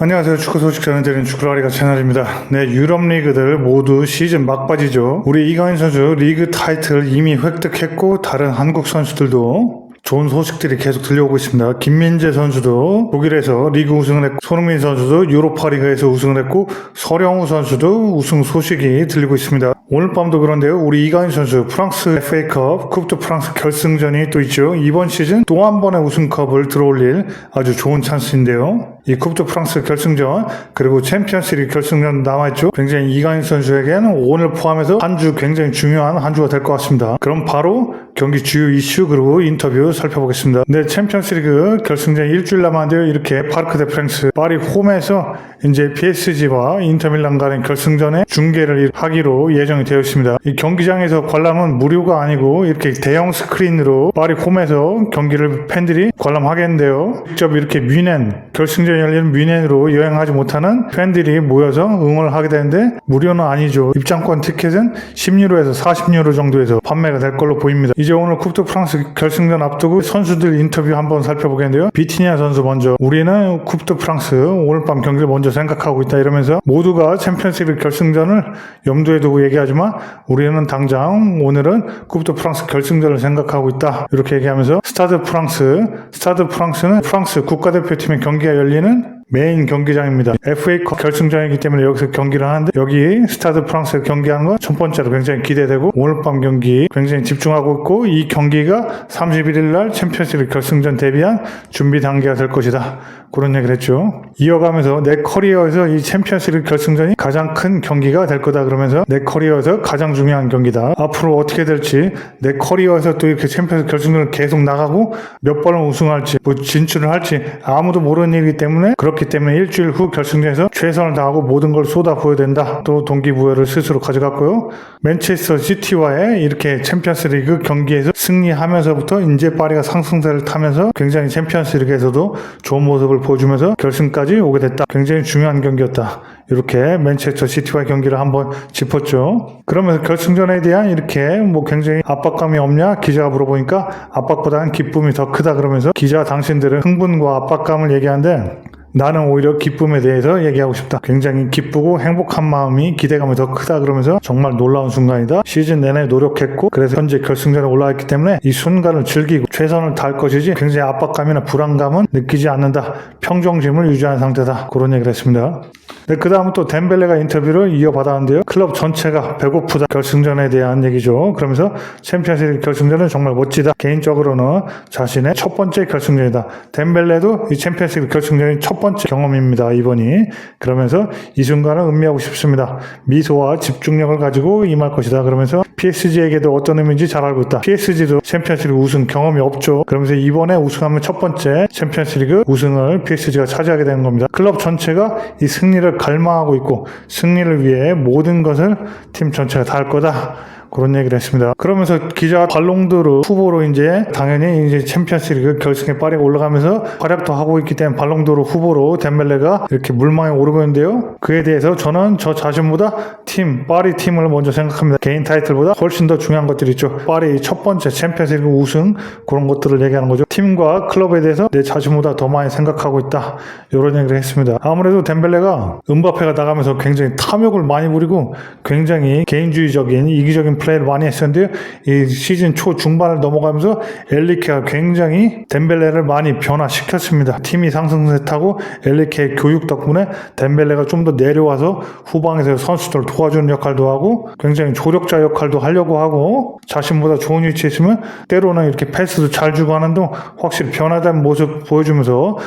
안녕하세요. 축구 소식 전해드리는 축구라리가 채널입니다. 네, 유럽 리그들 모두 시즌 막바지죠. 우리 이강인 선수 리그 타이틀 이미 획득했고 다른 한국 선수들도 좋은 소식들이 계속 들려오고 있습니다. 김민재 선수도 독일에서 리그 우승을 했고, 손흥민 선수도 유로파리그에서 우승을 했고, 서령우 선수도 우승 소식이 들리고 있습니다. 오늘 밤도 그런데요, 우리 이강인 선수 프랑스 FA컵 쿱드 프랑스 결승전이 또 있죠. 이번 시즌 또 한 번의 우승컵을 들어올릴 아주 좋은 찬스인데요. 이 쿱드 프랑스 결승전 그리고 챔피언스리그 결승전 남아있죠. 굉장히 이강인 선수에게는 오늘 포함해서 한 주 굉장히 중요한 한 주가 될 것 같습니다. 그럼 바로 경기 주요 이슈 그리고 인터뷰 살펴보겠습니다. 네, 챔피언스리그 결승전 일주일 남았는데요. 이렇게 파르크 데 프랑스 파리 홈에서 이제 PSG와 인터밀란 간의 결승전에 중계를 하기로 예정이 되어 있습니다. 이 경기장에서 관람은 무료가 아니고 이렇게 대형 스크린으로 파리 홈에서 경기를 팬들이 관람하겠는데요. 직접 이렇게 뮌헨 결승전 열리는 뮌헨으로 여행하지 못하는 팬들이 모여서 응원을 하게 되는데 무료는 아니죠. 입장권 티켓은 10유로에서 40유로 정도에서 판매가 될 걸로 보입니다. 이제 오늘 쿱드 프랑스 결승전 앞두고 선수들 인터뷰 한번 살펴보겠는데요. 비티냐 선수 먼저 우리는 쿱드 프랑스 오늘 밤 경기를 먼저 생각하고 있다 이러면서 모두가 챔피언스리그 결승전을 염두에 두고 얘기하지만 우리는 당장 오늘은 쿱드 프랑스 결승전을 생각하고 있다 이렇게 얘기하면서 스타드 프랑스는 프랑스 국가대표팀의 경기가 열리는 메인 경기장입니다. FA컵 결승전이기 때문에 여기서 경기를 하는데 여기 스타드 프랑스에서 경기하는 거 첫 번째로 굉장히 기대되고 오늘 밤 경기 굉장히 집중하고 있고 이 경기가 31일 날 챔피언스리그 결승전 대비한 준비 단계가 될 것이다. 그런 얘기를 했죠. 이어가면서 내 커리어에서 이 챔피언스리그 결승전이 가장 큰 경기가 될 거다 그러면서 내 커리어에서 가장 중요한 경기다. 앞으로 어떻게 될지 내 커리어에서 또 이렇게 챔피언스 결승전을 계속 나가고 몇 번을 우승할지 뭐 진출을 할지 아무도 모르는 일이기 때문에 그렇기 때문에 일주일 후 결승전에서 최선을 다하고 모든 걸 쏟아 부어야 된다. 또 동기부여를 스스로 가져갔고요. 맨체스터 시티와의 이렇게 챔피언스리그 경기에서 승리하면서부터 이제 파리가 상승세를 타면서 굉장히 챔피언스리그에서도 좋은 모습을 보여주면서 결승까지 오게 됐다. 굉장히 중요한 경기였다. 이렇게 맨체스터 시티와의 경기를 한번 짚었죠. 그러면서 결승전에 대한 이렇게 뭐 굉장히 압박감이 없냐? 기자가 물어보니까 압박보다는 기쁨이 더 크다 그러면서 기자 당신들은 흥분과 압박감을 얘기하는데 나는 오히려 기쁨에 대해서 얘기하고 싶다. 굉장히 기쁘고 행복한 마음이 기대감이 더 크다 그러면서 정말 놀라운 순간이다. 시즌 내내 노력했고 그래서 현재 결승전에 올라왔기 때문에 이 순간을 즐기고 최선을 다할 것이지 굉장히 압박감이나 불안감은 느끼지 않는다. 평정심을 유지한 상태다. 그런 얘기를 했습니다. 네, 그 다음은 또 덴벨레가 인터뷰를 이어받았는데요. 클럽 전체가 배고프다. 결승전에 대한 얘기죠. 그러면서 챔피언스리그 결승전은 정말 멋지다. 개인적으로는 자신의 첫 번째 결승전이다. 덴벨레도 이 챔피언스리그 결승전이 첫 번째 경험입니다. 이번이. 그러면서 이 순간을 음미하고 싶습니다. 미소와 집중력을 가지고 임할 것이다. 그러면서 PSG에게도 어떤 의미인지 잘 알고 있다. PSG도 챔피언스리그 우승 경험이 없죠. 그러면서 이번에 우승하면 첫 번째 챔피언스리그 우승을 PSG가 차지하게 되는 겁니다. 클럽 전체가 이 승리를 갈망하고 있고 승리를 위해 모든 것을 팀 전체가 다 할 거다. 그런 얘기를 했습니다. 그러면서 기자 발롱도르 후보로 이제 당연히 이제 챔피언스리그 결승에 파리가 올라가면서 활약도 하고 있기 때문에 발롱도르 후보로 덴벨레가 이렇게 물망에 오르고 있는데요. 그에 대해서 저는 저 자신보다 파리 팀을 먼저 생각합니다. 개인 타이틀보다 훨씬 더 중요한 것들이 있죠. 파리 첫 번째 챔피언스리그 우승 그런 것들을 얘기하는 거죠. 팀과 클럽에 대해서 내 자신보다 더 많이 생각하고 있다. 이런 얘기를 했습니다. 아무래도 덴벨레가 음바페가 나가면서 굉장히 탐욕을 많이 부리고 굉장히 개인주의적인 이기적인 플레이를 많이 했었는데요. 이 시즌 초 중반을 넘어가면서 엘리케가 굉장히 덴벨레를 많이 변화시켰습니다. 팀이 상승세 타고 엘리케의 교육 덕분에 덴벨레가 좀 더 내려와서 후방에서 선수들을 도와주는 역할도 하고 굉장히 조력자 역할도 하려고 하고 자신보다 좋은 위치에 있으면 때로는 이렇게 패스도 잘 주고 하는 등 확실히 변화된 모습 보여주면서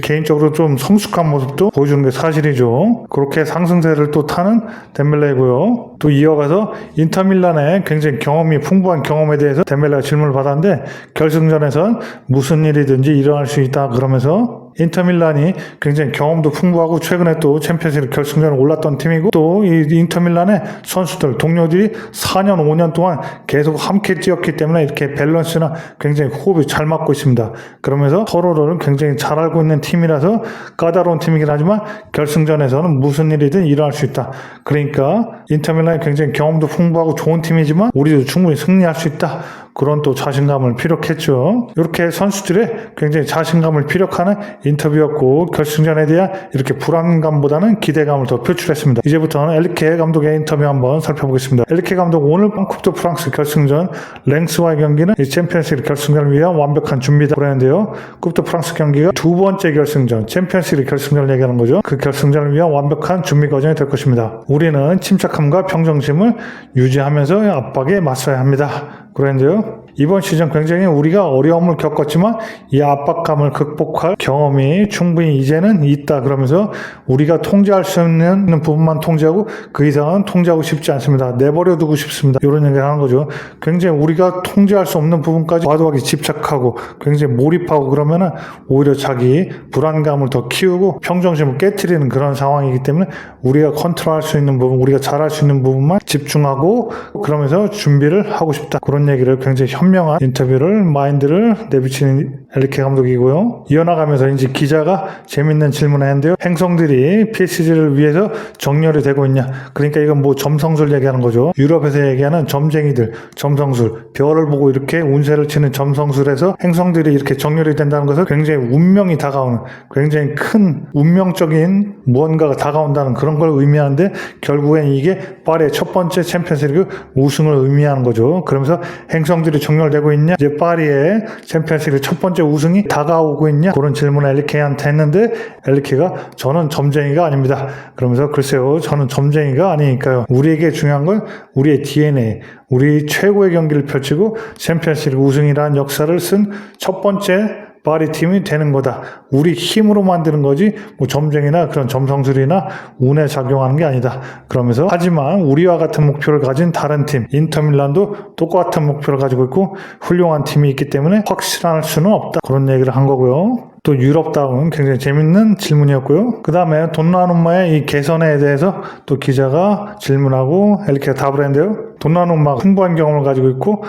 개인적으로 좀 성숙한 모습도 보여주는 게 사실이죠. 그렇게 상승세를 또 타는 덴벨레고요. 또 이어가서 인터밀란의 굉장히 경험이 풍부한 경험에 대해서 덴벨레가 질문을 받았는데 결승전에선 무슨 일이든지 일어날 수 있다 그러면서 인터밀란이 굉장히 경험도 풍부하고 최근에 또 챔피언스리그 결승전에 올랐던 팀이고 또 이 인터밀란의 선수들 동료들이 4년 5년 동안 계속 함께 뛰었기 때문에 이렇게 밸런스나 굉장히 호흡이 잘 맞고 있습니다. 그러면서 서로를 굉장히 잘 알고 있는 팀이라서 까다로운 팀이긴 하지만 결승전에서는 무슨 일이든 일어날 수 있다. 그러니까 인터밀란이 굉장히 경험도 풍부하고 좋은 팀이지만 우리도 충분히 승리할 수 있다. 그런 또 자신감을 피력했죠. 이렇게 선수들의 굉장히 자신감을 피력하는 인터뷰였고 결승전에 대한 이렇게 불안감보다는 기대감을 더 표출했습니다. 이제부터는 엘리케 감독의 인터뷰 한번 살펴보겠습니다. 엘리케 감독 오늘 쿠프 드 프랑스 결승전 랭스와의 경기는 이 챔피언스리그 결승전을 위한 완벽한 준비다 그랬는데요. 쿠프 드 프랑스 경기가 두 번째 결승전, 챔피언스리그 결승전을 얘기하는 거죠. 그 결승전을 위한 완벽한 준비 과정이 될 것입니다. 우리는 침착함과 평정심을 유지하면서 압박에 맞서야 합니다. 그랬는데요. 이번 시즌 굉장히 우리가 어려움을 겪었지만 이 압박감을 극복할 경험이 충분히 이제는 있다. 그러면서 우리가 통제할 수 있는 부분만 통제하고 그 이상은 통제하고 싶지 않습니다. 내버려 두고 싶습니다. 이런 얘기를 하는 거죠. 굉장히 우리가 통제할 수 없는 부분까지 과도하게 집착하고 굉장히 몰입하고 그러면은 오히려 자기 불안감을 더 키우고 평정심을 깨트리는 그런 상황이기 때문에 우리가 컨트롤할 수 있는 부분, 우리가 잘할 수 있는 부분만 집중하고 그러면서 준비를 하고 싶다. 그런 얘기를 굉장히 현명한 인터뷰를 마인드를 내비치는 엘리케 감독이고요. 이어나가면서 이제 기자가 재밌는 질문을 했는데요. 행성들이 PSG를 위해서 정렬이 되고 있냐. 그러니까 이건 뭐 점성술 얘기하는 거죠. 유럽에서 얘기하는 점쟁이들, 점성술, 별을 보고 이렇게 운세를 치는 점성술에서 행성들이 이렇게 정렬이 된다는 것은 굉장히 운명이 다가오는, 굉장히 큰 운명적인 무언가가 다가온다는 그런 걸 의미하는데 결국엔 이게 파리의 첫 번째 챔피언스리그 우승을 의미하는 거죠. 그러면서 행성들이 정렬되고 있냐, 이제 파리의 챔피언스리그 첫 번째 우승이 다가오고 있냐, 그런 질문을 엘리케한테 했는데 엘리케가 저는 점쟁이가 아닙니다. 그러면서 글쎄요, 저는 점쟁이가 아니니까요. 우리에게 중요한 건 우리의 DNA, 우리 최고의 경기를 펼치고 챔피언스리그 우승이라는 역사를 쓴 첫 번째 파리 팀이 되는 거다. 우리 힘으로 만드는 거지 뭐 점쟁이나 그런 점성술이나 운에 작용하는 게 아니다. 그러면서 하지만 우리와 같은 목표를 가진 다른 팀 인터밀란도 똑같은 목표를 가지고 있고 훌륭한 팀이 있기 때문에 확실할 수는 없다. 그런 얘기를 한 거고요. 또 유럽다운 굉장히 재밌는 질문이었고요. 그 다음에 돈나룸마의 이 개선에 대해서 또 기자가 질문하고 엘리케가 답을 했는데요. 돈나룸마가 풍부한 경험을 가지고 있고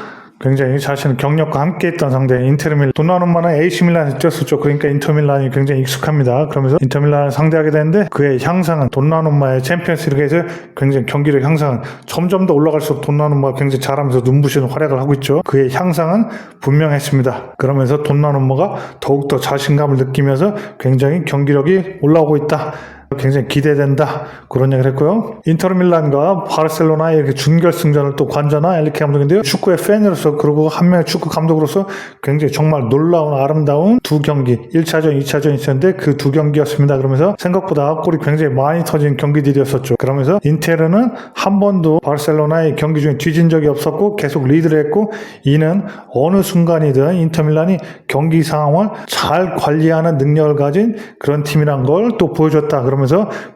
굉장히 자신의 경력과 함께 했던 상대 인테르밀란, 돈나룸마는 AC밀란에서 뛰었었죠. 그러니까 인터밀란이 굉장히 익숙합니다. 그러면서 인터밀란을 상대하게 되는데 그의 향상은 돈나룸마의 챔피언스리그에서 굉장히 경기력 향상은 점점 더 올라갈수록 돈나룸마가 굉장히 잘하면서 눈부시는 활약을 하고 있죠. 그의 향상은 분명했습니다. 그러면서 돈나룸마가 더욱더 자신감을 느끼면서 굉장히 경기력이 올라오고 있다. 굉장히 기대된다. 그런 얘기를 했고요. 인터밀란과 바르셀로나의 이렇게 준결승전을 또 관전한 엘리케 감독인데요. 축구의 팬으로서 그리고 한 명의 축구 감독으로서 굉장히 정말 놀라운 아름다운 두 경기 1차전, 2차전이 있었는데 그 두 경기였습니다. 그러면서 생각보다 골이 굉장히 많이 터진 경기들이었었죠. 그러면서 인테르는 한 번도 바르셀로나의 경기 중에 뒤진 적이 없었고 계속 리드를 했고 이는 어느 순간이든 인터밀란이 경기 상황을 잘 관리하는 능력을 가진 그런 팀이란 걸 또 보여줬다. 그러면서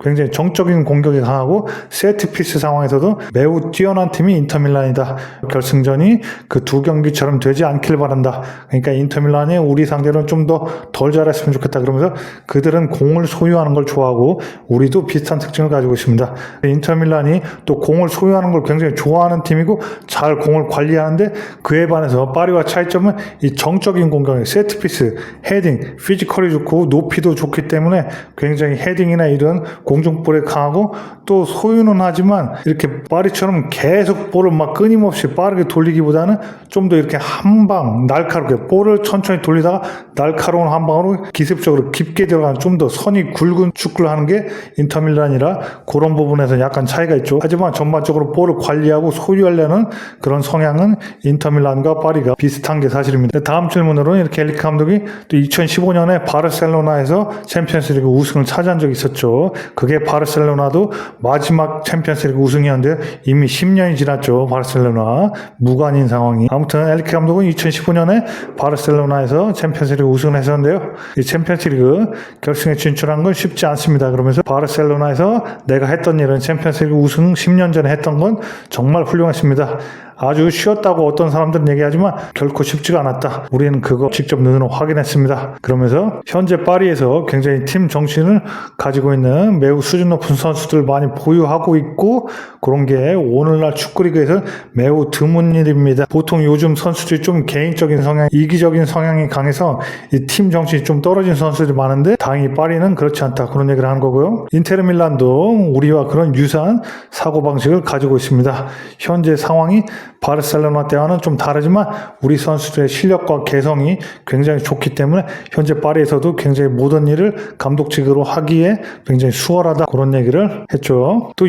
굉장히 정적인 공격이 강하고 세트피스 상황에서도 매우 뛰어난 팀이 인터밀란이다. 결승전이 그 두 경기처럼 되지 않길 바란다. 그러니까 인터밀란이 우리 상대로는 좀 더 덜 잘했으면 좋겠다. 그러면서 그들은 공을 소유하는 걸 좋아하고 우리도 비슷한 특징을 가지고 있습니다. 인터밀란이 또 공을 소유하는 걸 굉장히 좋아하는 팀이고 잘 공을 관리하는데 그에 반해서 파리와 차이점은 이 정적인 공격, 세트피스, 헤딩, 피지컬이 좋고 높이도 좋기 때문에 굉장히 헤딩이나 이런 공중볼에 강하고 또 소유는 하지만 이렇게 파리처럼 계속 볼을 막 끊임없이 빠르게 돌리기보다는 좀 더 이렇게 한 방 날카롭게 볼을 천천히 돌리다가 날카로운 한 방으로 기습적으로 깊게 들어가는 좀 더 선이 굵은 축구를 하는 게 인터밀란이라 그런 부분에서 약간 차이가 있죠. 하지만 전반적으로 볼을 관리하고 소유하려는 그런 성향은 인터밀란과 파리가 비슷한 게 사실입니다. 다음 질문으로는 이렇게 엘리케 감독이 또 2015년에 바르셀로나에서 챔피언스리그 우승을 차지한 적이 있었죠. 그게 바르셀로나도 마지막 챔피언스리그 우승이었는데 이미 10년이 지났죠. 바르셀로나 무관인 상황이. 아무튼 엘리케 감독은 2015년에 바르셀로나에서 챔피언스리그 우승을 했었는데요. 이 챔피언스리그 결승에 진출한 건 쉽지 않습니다. 그러면서 바르셀로나에서 내가 했던 일은 챔피언스리그 우승 10년 전에 했던 건 정말 훌륭했습니다. 아주 쉬웠다고 어떤 사람들은 얘기하지만 결코 쉽지가 않았다. 우리는 그거 직접 눈으로 확인했습니다. 그러면서 현재 파리에서 굉장히 팀 정신을 가지고 있는 매우 수준 높은 선수들 많이 보유하고 있고 그런 게 오늘날 축구리그에서 매우 드문 일입니다. 보통 요즘 선수들이 좀 개인적인 성향, 이기적인 성향이 강해서 이 팀 정신이 좀 떨어진 선수들이 많은데 다행히 파리는 그렇지 않다. 그런 얘기를 하는 거고요. 인테르 밀란도 우리와 그런 유사한 사고방식을 가지고 있습니다. 현재 상황이 바르셀로나 때와는 좀 다르지만 우리 선수들의 실력과 개성이 굉장히 좋기 때문에 현재 파리에서도 굉장히 모든 일을 감독직으로 하기에 굉장히 수월하다, 그런 얘기를 했죠. 또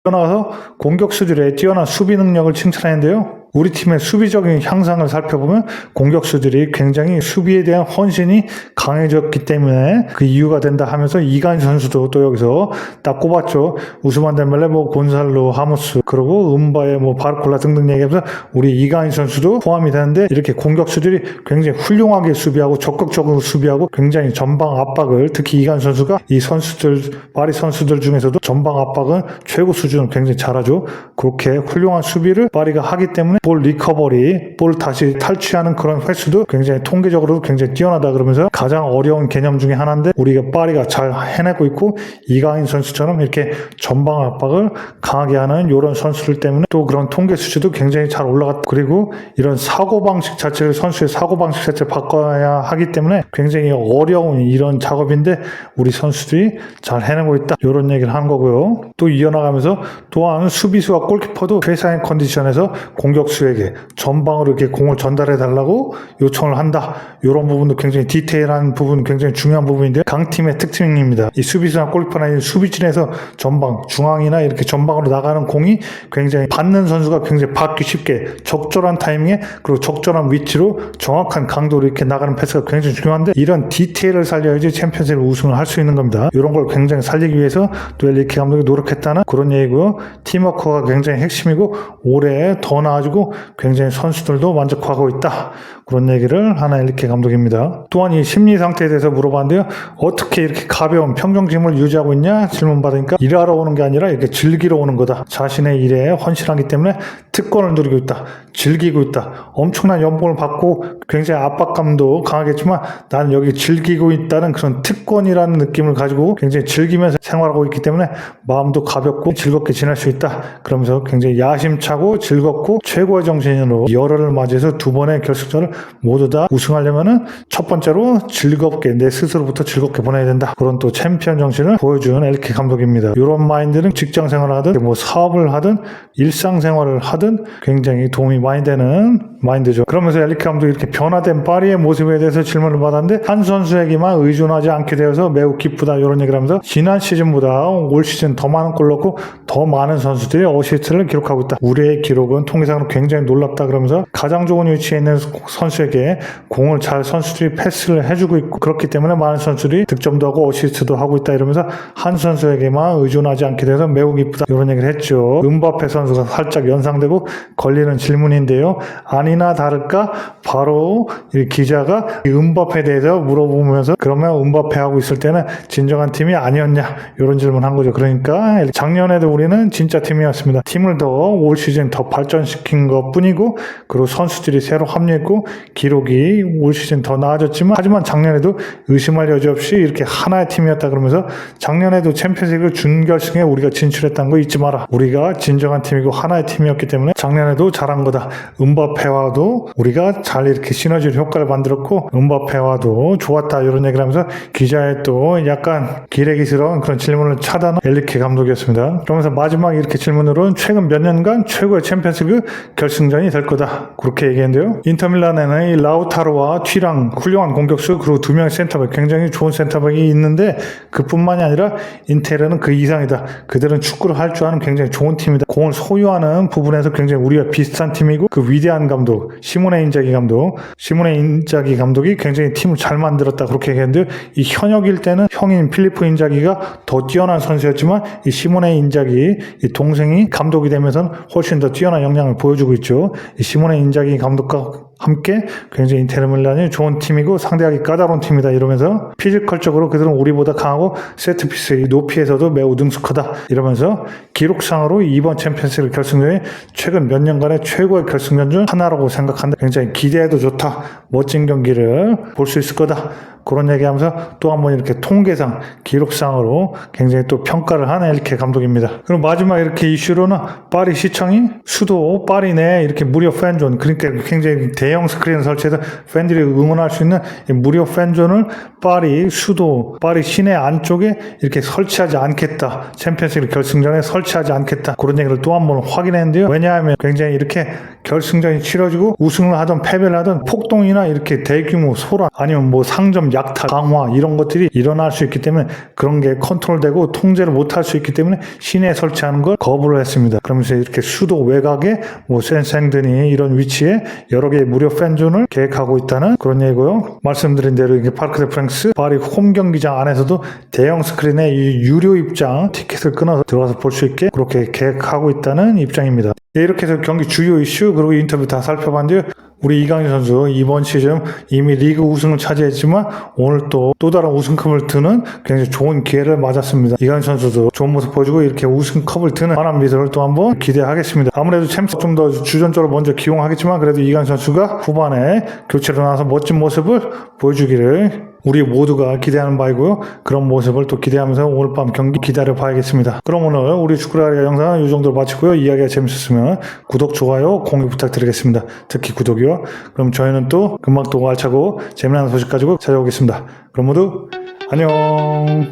이어나가서 공격수들의 뛰어난 수비 능력을 칭찬했는데요. 우리 팀의 수비적인 향상을 살펴보면 공격수들이 굉장히 수비에 대한 헌신이 강해졌기 때문에 그 이유가 된다 하면서 이강인 선수도 또 여기서 딱 꼽았죠. 우스만 덴벨레, 곤살로 하무스, 그리고 은바에 바르콜라 등등 얘기하면서 우리 이강인 선수도 포함이 되는데, 이렇게 공격수들이 굉장히 훌륭하게 수비하고 적극적으로 수비하고 굉장히 전방 압박을, 특히 이강인 선수가 이 선수들, 파리 선수들 중에서도 전방 압박은 최고 수준을 굉장히 잘하죠. 그렇게 훌륭한 수비를 파리가 하기 때문에 볼 리커버리, 볼 다시 탈취하는 그런 횟수도 굉장히 통계적으로도 굉장히 뛰어나다 그러면서 가장 어려운 개념 중에 하나인데 우리가 파리가 잘 해내고 있고, 이강인 선수처럼 이렇게 전방 압박을 강하게 하는 이런 선수들 때문에 또 그런 통계 수치도 굉장히 잘 올라갔다. 그리고 이런 사고방식 자체를, 선수의 사고방식 자체를 바꿔야 하기 때문에 굉장히 어려운 이런 작업인데 우리 선수들이 잘 해내고 있다, 이런 얘기를 한 거고요. 또 이어나가면서 또한 수비수와 골키퍼도 최상의 컨디션에서 공격수에게 전방으로 이렇게 공을 전달해 달라고 요청을 한다, 이런 부분도 굉장히 디테일한 부분, 굉장히 중요한 부분인데 강팀의 특징입니다. 이 수비수나 골키퍼나 이 수비진에서 전방, 중앙이나 이렇게 전방으로 나가는 공이 굉장히 받는 선수가 굉장히 받기 쉽게 적절한 타이밍에 그리고 적절한 위치로 정확한 강도로 이렇게 나가는 패스가 굉장히 중요한데, 이런 디테일을 살려야지 챔피언스리그 우승을 할 수 있는 겁니다. 이런 걸 굉장히 살리기 위해서 또 엘리케 감독이 노력했다는 그런 얘기고요. 팀워크가 굉장히 핵심이고 올해 더 나아지고 굉장히 선수들도 만족하고 있다, 그런 얘기를 하는 엘리케 감독입니다. 또한 이 심리 상태에 대해서 물어봤는데요. 어떻게 이렇게 가벼운 평정심을 유지하고 있냐 질문 받으니까 일하러 오는 게 아니라 이렇게 즐기러 오는 거다. 자신의 일에 헌신하기 때문에 특권을 누리고 있다, 즐기고 있다. 엄청난 연봉을 받고 굉장히 압박감도 강하겠지만 나는 여기 즐기고 있다는 그런 특권이라는 느낌을 가지고 굉장히 즐기면서 생활하고 있기 때문에 마음도 가볍고 즐겁게 지낼 수 있다. 그러면서 굉장히 야심차고 즐겁고 최고의 정신으로 열흘을 맞이해서 두 번의 결승전을 모두 다 우승하려면은 첫 번째로 즐겁게, 내 스스로부터 즐겁게 보내야 된다. 그런 또 챔피언 정신을 보여준 엘리케 감독입니다. 이런 마인드는 직장 생활을 하든 사업을 하든 일상생활을 하든 굉장히 도움이 많이 되는 마인드죠. 그러면서 엘리케 감독이 이렇게 변화된 파리의 모습에 대해서 질문을 받았는데, 한 선수에게만 의존하지 않게 되어서 매우 기쁘다, 이런 얘기를 하면서 지난 시즌보다 올 시즌 더 많은 골 넣고 더 많은 선수들이 어시스트를 기록하고 있다. 우리의 기록은 통계상으로 굉장히 놀랍다, 그러면서 가장 좋은 위치에 있는 선수에게 공을 잘 선수들이 패스를 해주고 있고, 그렇기 때문에 많은 선수들이 득점도 하고 어시스트도 하고 있다, 이러면서 한 선수에게만 의존하지 않게 돼서 매우 기쁘다, 이런 얘기를 했죠. 은바페 선수가 살짝 연상되고 걸리는 질문인데요. 아니나 다를까 바로 이 기자가 이 은바페에 대해서 물어보면서 그러면 은바페하고 있을 때는 진정한 팀이 아니었냐, 이런 질문한 거죠. 그러니까 작년에도 우리는 진짜 팀이었습니다. 팀을 더 올 시즌 더 발전시킨 것 뿐이고, 그리고 선수들이 새로 합류했고 기록이 올 시즌 더 나아졌지만, 하지만 작년에도 의심할 여지 없이 이렇게 하나의 팀이었다, 그러면서 작년에도 챔피언스리그 준결승에 우리가 진출했다는 거 잊지 마라. 우리가 진정한 팀이고 하나의 팀이었기 때문에 작년에도 잘한 거다. 은바페와도 우리가 잘 이렇게 시너지 효과를 만들었고 은바페와도 좋았다, 이런 얘기를 하면서 기자의 또 약간 기레기스러운 그런 질문을 차단한 엘리케 감독이었습니다. 그러면서 마지막 이렇게 질문으로는 최근 몇 년간 최고의 챔피언스리그 결승전이 될 거다, 그렇게 얘기했는데요. 인터밀란에는 이 라우타로와 튀랑 훌륭한 공격수, 그리고 두 명의 센터백, 굉장히 좋은 센터백이 있는데 그뿐만이 아니라 인테르는 그 이상이다. 그들은 축구를 할 줄 아는 굉장히 좋은 팀이다. 공을 소유하는 부분에서 굉장히 우리와 비슷한 팀이고, 그 위대한 감독 시모네 인자기 감독이 굉장히 팀을 잘 만들었다, 그렇게 얘기했는데, 이 현역일 때는 형인 필리포 인자기가 더 뛰어난 선수였지만 이 시모네 인자기 이 동생이 감독이 되면서는 훨씬 더 뛰어난 역량을 보여주고 있죠. 이 시모네 인자기 감독과 함께 굉장히 인테르밀란이 좋은 팀이고 상대하기 까다로운 팀이다, 이러면서 피지컬적으로 그들은 우리보다 강하고 세트피스 높이에서도 매우 능숙하다, 이러면서 기록상으로 이번 챔피언스리그 결승전이 최근 몇 년간의 최고의 결승전 중 하나라고 생각한다. 굉장히 기대해도 좋다, 멋진 경기를 볼 수 있을 거다, 그런 얘기하면서 또 한번 이렇게 통계상 기록상으로 굉장히 또 평가를 하는 이렇게 감독입니다. 그리고 마지막 이렇게 이슈로는 파리 시청이 수도 파리 내에 이렇게 무료 팬존, 그러니까 굉장히 대형 스크린 설치해서 팬들이 응원할 수 있는 이 무료 팬존을 파리 수도 파리 시내 안쪽에 이렇게 설치하지 않겠다, 챔피언스리그 결승전에 설치하지 않겠다, 그런 얘기를 또 한번 확인했는데요. 왜냐하면 굉장히 이렇게 결승전이 치러지고 우승을 하든 패배를 하든 폭동이나 이렇게 대규모 소란 아니면 뭐 상점 약탈 강화 이런 것들이 일어날 수 있기 때문에 그런 게 컨트롤되고 통제를 못할 수 있기 때문에 시내에 설치하는 걸 거부를 했습니다. 그러면서 이렇게 수도 외곽에 뭐 센생드니 이런 위치에 여러 개의 무료 팬존을 계획하고 있다는 그런 얘기고요. 말씀드린 대로 이게 파르크 데 프랑스 파리 홈 경기장 안에서도 대형 스크린에 이 유료 입장 티켓을 끊어서 들어가서 볼 수 있게 그렇게 계획하고 있다는 입장입니다. 네, 이렇게 해서 경기 주요 이슈 그리고 인터뷰 다 살펴봤는데요. 우리 이강인 선수 이번 시즌 이미 리그 우승을 차지했지만 오늘 또 다른 우승컵을 드는 굉장히 좋은 기회를 맞았습니다. 이강인 선수도 좋은 모습 보여주고 이렇게 우승컵을 드는 환한 미소를 또 한번 기대하겠습니다. 아무래도 챔스 좀 더 주전적으로 먼저 기용하겠지만 그래도 이강인 선수가 후반에 교체로 나와서 멋진 모습을 보여주기를 우리 모두가 기대하는 바이고요. 그런 모습을 또 기대하면서 오늘 밤 경기 기다려 봐야겠습니다. 그럼 오늘 우리 축구라리가 영상은 이 정도로 마치고요. 이야기가 재밌었으면 구독, 좋아요, 공유 부탁드리겠습니다. 특히 구독이요. 그럼 저희는 또 금방 또 알차고 재미난 소식 가지고 찾아오겠습니다. 그럼 모두 안녕.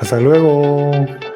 아싸 루에고.